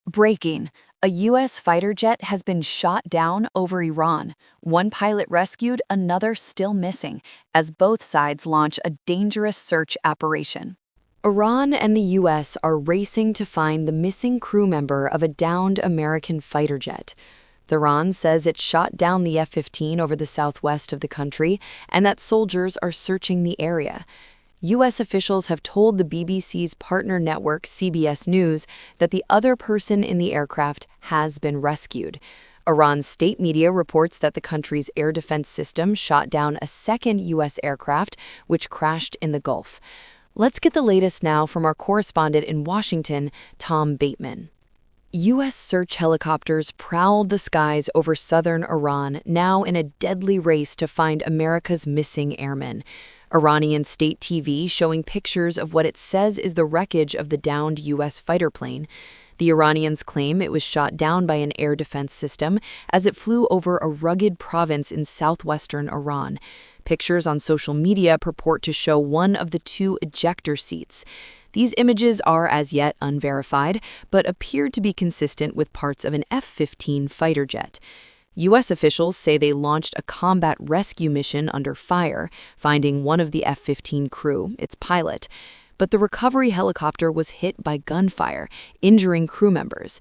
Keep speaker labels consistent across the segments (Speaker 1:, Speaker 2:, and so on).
Speaker 1: Breaking. A U.S. fighter jet has been shot down over Iran. One pilot rescued, another still missing, as both sides launch a dangerous search operation. Iran and the U.S. are racing to find the missing crew member of a downed American fighter jet. Iran says it shot down the F-15 over the southwest of the country and that soldiers are searching the area. U.S. officials have told the BBC's partner network CBS News that the other person in the aircraft has been rescued. Iran's state media reports that the country's air defense system shot down a second U.S. aircraft, which crashed in the Gulf. Let's get the latest now from our correspondent in Washington, Tom Bateman. U.S. search helicopters prowled the skies over southern Iran, now in a deadly race to find America's missing airmen. Iranian state TV showing pictures of what it says is the wreckage of the downed U.S. fighter plane. The Iranians claim it was shot down by an air defense system as it flew over a rugged province in southwestern Iran. Pictures on social media purport to show one of the two ejector seats. These images are as yet unverified, but appear to be consistent with parts of an F-15 fighter jet. U.S. officials say they launched a combat rescue mission under fire, finding one of the F-15 crew, its pilot. But the recovery helicopter was hit by gunfire, injuring crew members.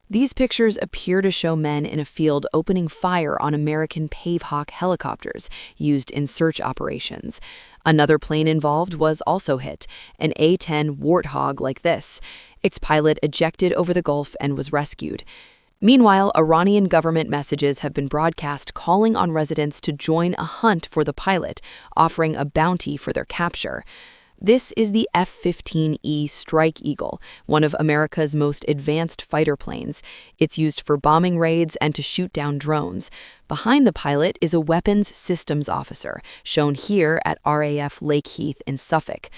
Speaker 1: These pictures appear to show men in a field opening fire on American Pavehawk helicopters used in search operations. Another plane involved was also hit, an A-10 Warthog like this. Its pilot ejected over the Gulf and was rescued. Meanwhile, Iranian government messages have been broadcast calling on residents to join a hunt for the pilot, offering a bounty for their capture. This is the F-15E Strike Eagle, one of America's most advanced fighter planes. It's used for bombing raids and to shoot down drones. Behind the pilot is a weapons systems officer, shown here at RAF Lakeheath in Suffolk.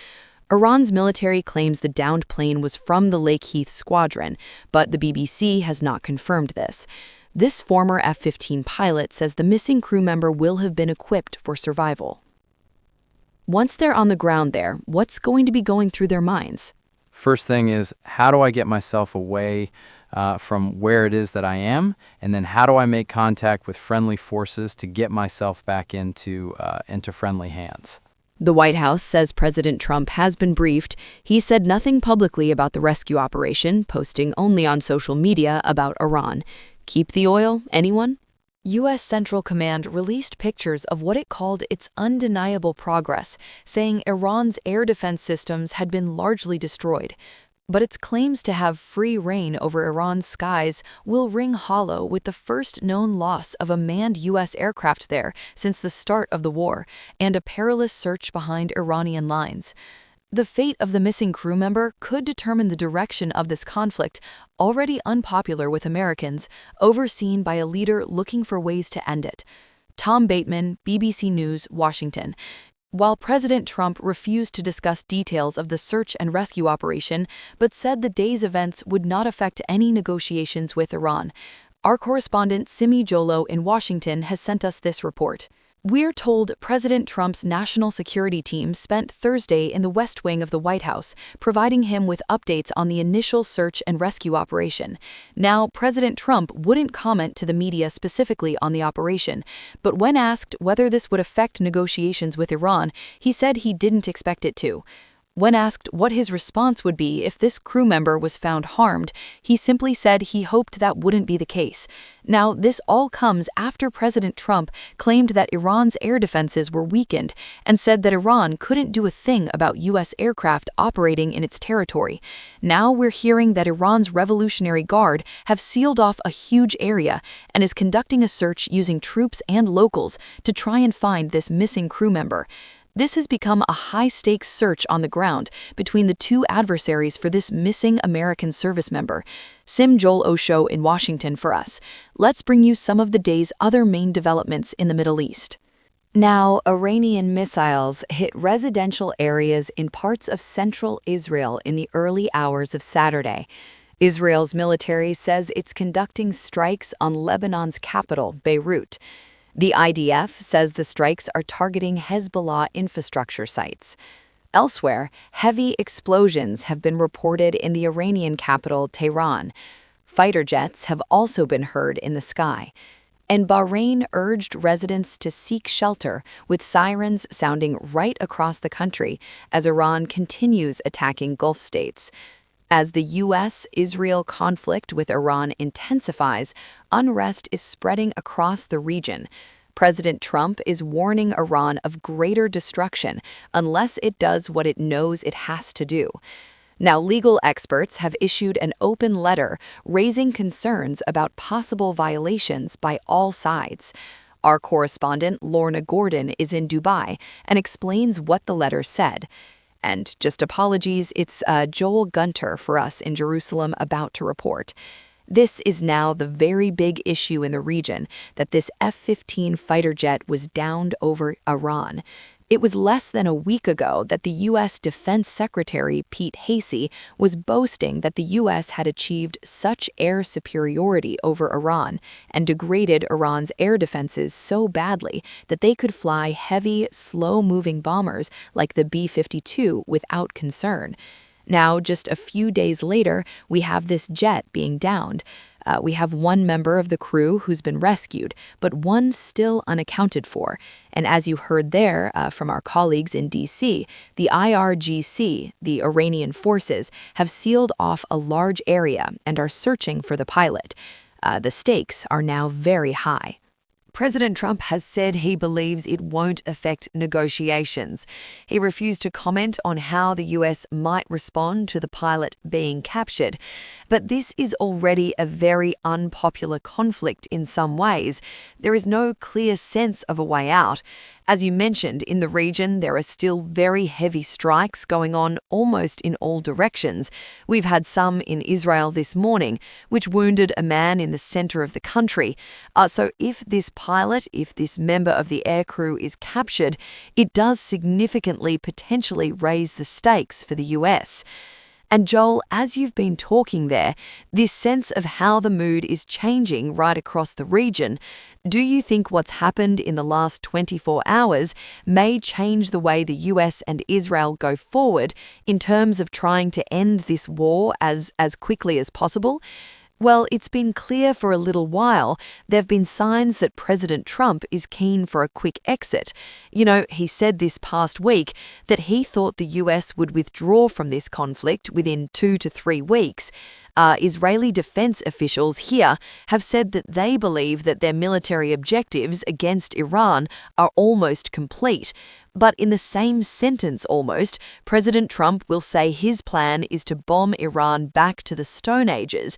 Speaker 1: Iran's military claims the downed plane was from the Lakeheath squadron, but the BBC has not confirmed this. This former F-15 pilot says the missing crew member will have been equipped for survival. Once they're on the ground there, what's going to be going through their minds?
Speaker 2: First thing is, how do I get myself away from where it is that I am? And then how do I make contact with friendly forces to get myself back into friendly hands?
Speaker 1: The White House says President Trump has been briefed. He said nothing publicly about the rescue operation, posting only on social media about Iran. Keep the oil, anyone? U.S. Central Command released pictures of what it called its undeniable progress, saying Iran's air defense systems had been largely destroyed. But its claims to have free reign over Iran's skies will ring hollow with the first known loss of a manned U.S. aircraft there since the start of the war, and a perilous search behind Iranian lines. The fate of the missing crew member could determine the direction of this conflict, already unpopular with Americans, overseen by a leader looking for ways to end it. Tom Bateman, BBC News, Washington. While President Trump refused to discuss details of the search and rescue operation, but said the day's events would not affect any negotiations with Iran, our correspondent Simi Jolo in Washington has sent us this report. We're told President Trump's national security team spent Thursday in the West Wing of the White House, providing him with updates on the initial search and rescue operation. Now, President Trump wouldn't comment to the media specifically on the operation, but when asked whether this would affect negotiations with Iran, he said he didn't expect it to. When asked what his response would be if this crew member was found harmed, he simply said he hoped that wouldn't be the case. Now, this all comes after President Trump claimed that Iran's air defenses were weakened and said that Iran couldn't do a thing about U.S. aircraft operating in its territory. Now we're hearing that Iran's Revolutionary Guard have sealed off a huge area and is conducting a search using troops and locals to try and find this missing crew member. This has become a high-stakes search on the ground between the two adversaries for this missing American service member. Sim Joel Osho in Washington for us. Let's bring you some of the day's other main developments in the Middle East. Now, Iranian missiles hit residential areas in parts of central Israel in the early hours of Saturday. Israel's military says it's conducting strikes on Lebanon's capital, Beirut. The IDF says the strikes are targeting Hezbollah infrastructure sites. Elsewhere, heavy explosions have been reported in the Iranian capital, Tehran. fighter jets have also been heard in the sky. And Bahrain urged residents to seek shelter, with sirens sounding right across the country as Iran continues attacking Gulf states. As the U.S.-Israel conflict with Iran intensifies, unrest is spreading across the region. President Trump is warning Iran of greater destruction unless it does what it knows it has to do. Now, legal experts have issued an open letter raising concerns about possible violations by all sides. Our correspondent, Lorna Gordon, is in Dubai and explains what the letter said. And just apologies, it's Joel Gunter for us in Jerusalem about to report. This is now the very big issue in the region, that this F-15 fighter jet was downed over Iran. It was less than a week ago that the U.S. Defense Secretary Pete Hegseth was boasting that the U.S. had achieved such air superiority over Iran and degraded Iran's air defenses so badly that they could fly heavy, slow-moving bombers like the B-52 without concern. Now, just a few days later, we have this jet being downed. We have one member of the crew who's been rescued, but one still unaccounted for. And as you heard there from our colleagues in D.C., the IRGC, the Iranian forces, have sealed off a large area and are searching for the pilot. The stakes are now very high. President Trump has said he believes it won't affect negotiations. He refused to comment on how the U.S. might respond to the pilot being captured. But this is already a very unpopular conflict in some ways. There is no clear sense of a way out. As you mentioned, in the region, there are still very heavy strikes going on almost in all directions. We've had some in Israel this morning, which wounded a man in the center of the country. So if this member of the aircrew is captured, it does significantly potentially raise the stakes for the U.S. And Joel, as you've been talking there, this sense of how the mood is changing right across the region, do you think what's happened in the last 24 hours may change the way the US and Israel go forward in terms of trying to end this war as quickly as possible? Well, it's been clear for a little while there have been signs that President Trump is keen for a quick exit. You know, he said this past week that he thought the US would withdraw from this conflict within 2 to 3 weeks. Israeli defense officials here have said that they believe that their military objectives against Iran are almost complete. But in the same sentence almost, President Trump will say his plan is to bomb Iran back to the Stone Ages.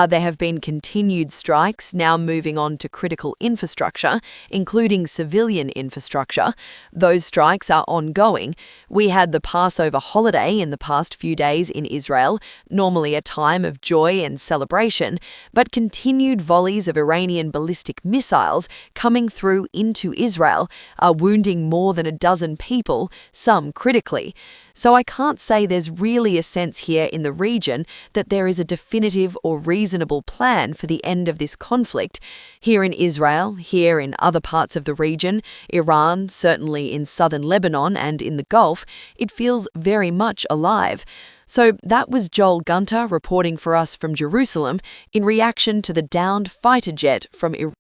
Speaker 1: There have been continued strikes, now moving on to critical infrastructure, including civilian infrastructure. Those strikes are ongoing. We had the Passover holiday in the past few days in Israel, normally a time of joy and celebration, but continued volleys of Iranian ballistic missiles coming through into Israel are wounding more than a dozen people, some critically. So I can't say there's really a sense here in the region that there is a definitive or reasonable plan for the end of this conflict. Here in Israel, here in other parts of the region, Iran, certainly in southern Lebanon and in the Gulf, it feels very much alive. So that was Joel Gunter reporting for us from Jerusalem in reaction to the downed fighter jet from Iran.